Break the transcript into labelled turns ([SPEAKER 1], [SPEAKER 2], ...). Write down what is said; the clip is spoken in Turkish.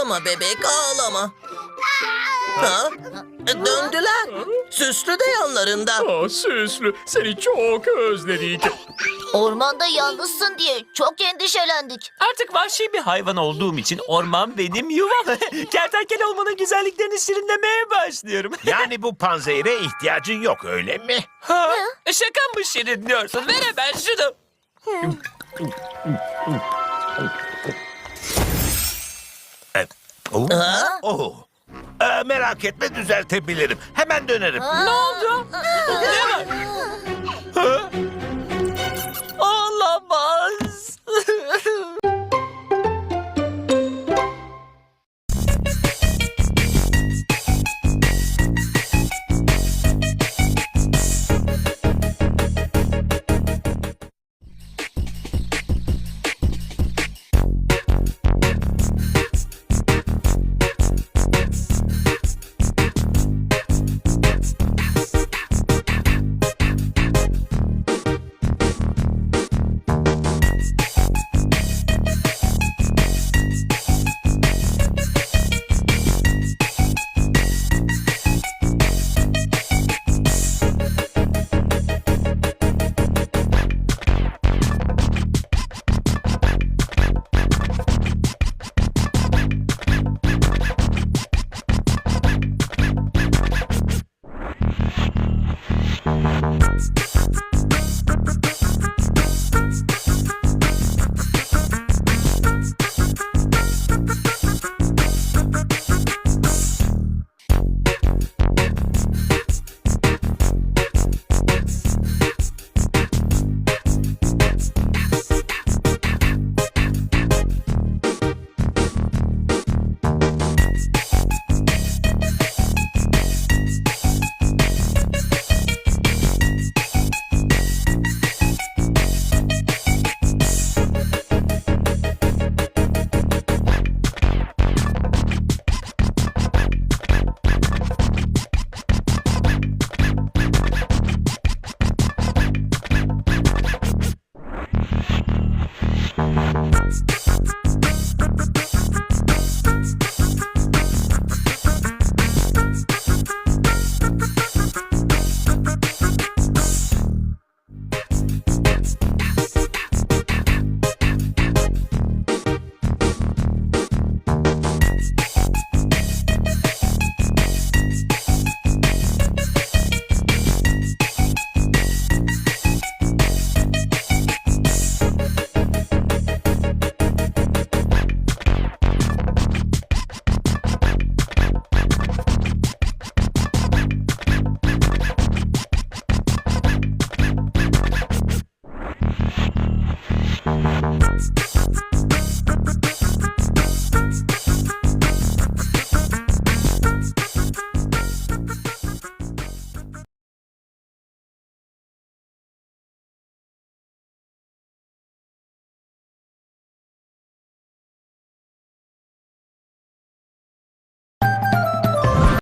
[SPEAKER 1] Ağlama bebek, ağlama. Ha? Döndüler. Süslü de yanlarında.
[SPEAKER 2] Süslü, seni çok özledik.
[SPEAKER 3] Ormanda yalnızsın diye çok endişelendik.
[SPEAKER 4] Artık vahşi bir hayvan olduğum için orman benim yuvam. Kertenkele olmanın güzelliklerini şirinlemeye başlıyorum.
[SPEAKER 5] Yani bu panzehire ihtiyacın yok öyle mi?
[SPEAKER 4] Ha? Şaka mı şirinliyorsun? Ver hemen şunu.
[SPEAKER 5] Oh. Merak etme düzeltebilirim. Hemen dönerim.
[SPEAKER 4] Ne oldu? Ne var? Ha? Olamaz.